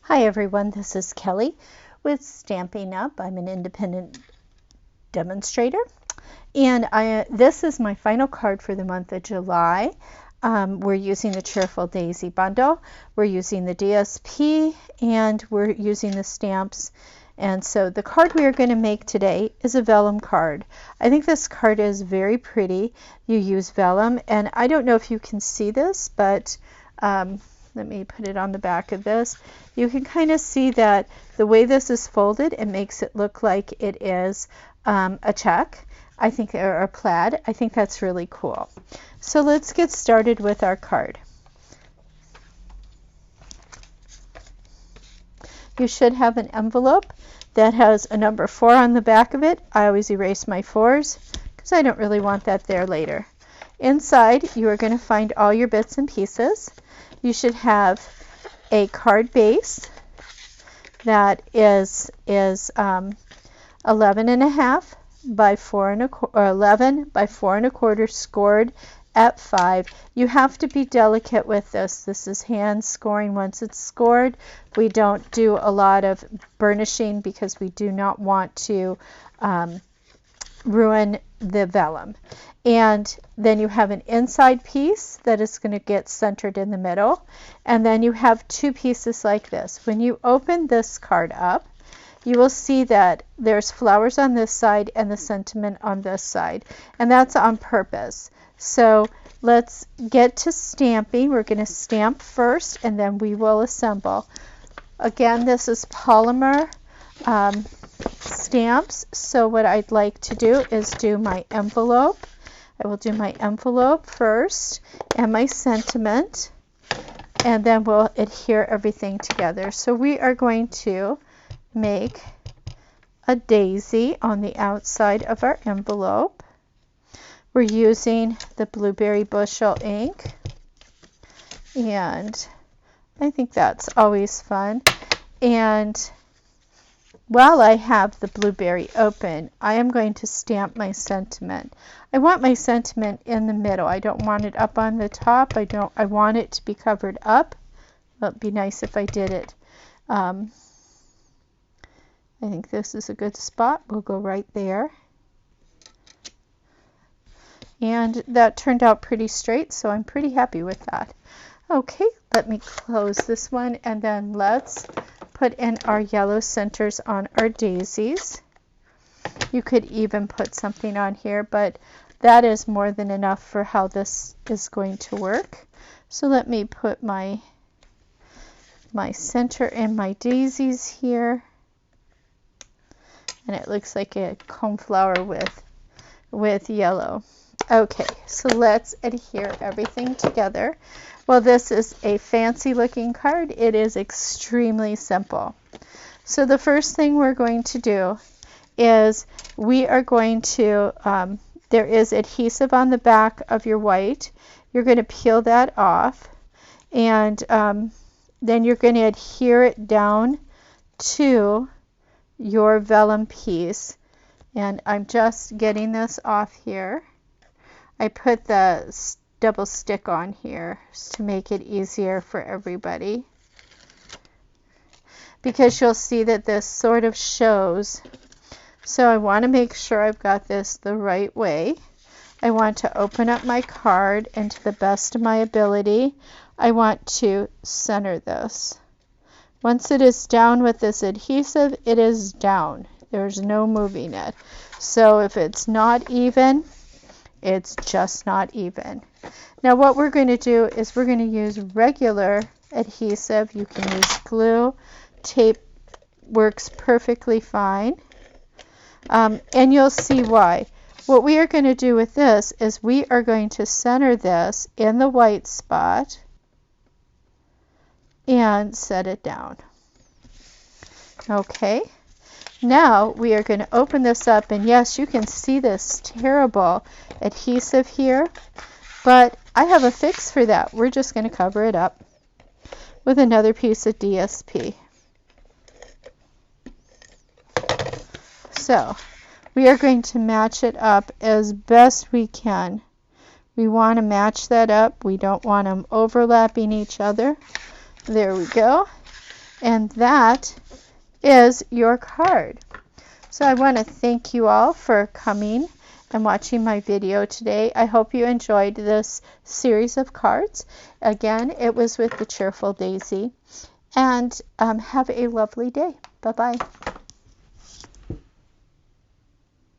Hi everyone, this is Kelly with Stampin' Up. I'm an independent demonstrator, and this is my final card for the month of July. We're using the Cheerful Daisy bundle, we're using the DSP, and we're using the stamps. And so the card we are going to make today is a vellum card. I think this card is very pretty. You use vellum, and I don't know if you can see this, but let me put it on the back of this. You can kind of see that the way this is folded, it makes it look like it is a check, I think, or a plaid. I think that's really cool. So let's get started with our card. You should have an envelope that has a number 4 on the back of it. I always erase my 4s because I don't really want that there later. Inside, you are going to find all your bits and pieces. You should have a card base that is 11.5 by 11 by 4.25 scored at 5. You have to be delicate with this. This is hand scoring. Once it's scored, we don't do a lot of burnishing because we do not want to ruin the vellum. And then you have an inside piece that is going to get centered in the middle, and then you have 2 pieces like this. When you open this card up, you will see that there's flowers on this side and the sentiment on this side, and that's on purpose. So let's get to stamping. We're going to stamp first, and then we will assemble. Again, this is polymer stamps, so what I'd like to do is do my envelope. I will do my envelope first and my sentiment, and then we'll adhere everything together. So we are going to make a daisy on the outside of our envelope. We're using the Blueberry Bushel ink, and I think that's always fun. And while I have the blueberry open, I am going to stamp my sentiment. I want my sentiment in the middle. I don't want it up on the top. I want it to be covered up. Well, it'd be nice if I did it. I think this is a good spot. We'll go right there. And that turned out pretty straight, so I'm pretty happy with that. Okay, let me close this one, and then let's put in our yellow centers on our daisies. You could even put something on here, but that is more than enough for how this is going to work. So let me put my center in my daisies here, and it looks like a coneflower with yellow. Okay, so let's adhere everything together. Well, this is a fancy looking card. It is extremely simple. So the first thing we're going to do is we are going to, there is adhesive on the back of your white. You're going to peel that off, and then you're going to adhere it down to your vellum piece. And I'm just getting this off here. I put the double stick on here to make it easier for everybody, because you'll see that this sort of shows. So I want to make sure I've got this the right way. I want to open up my card, and to the best of my ability, I want to center this. Once it is down with this adhesive, it is down. There's no moving it. So if it's not even, it's just not even. Now what we're going to do is we're going to use regular adhesive. You can use glue. Tape works perfectly fine. And you'll see why. What we are going to do with this is we are going to center this in the white spot and set it down. Okay. Now we are going to open this up, and yes, you can see this terrible adhesive here, but I have a fix for that. We're just going to cover it up with another piece of DSP. So we are going to match it up as best we can. We want to match that up. We don't want them overlapping each other. There we go. And that is your card. So I want to thank you all for coming and watching my video today. I hope you enjoyed this series of cards. Again, it was with the Cheerful Daisy. And have a lovely day. Bye-bye.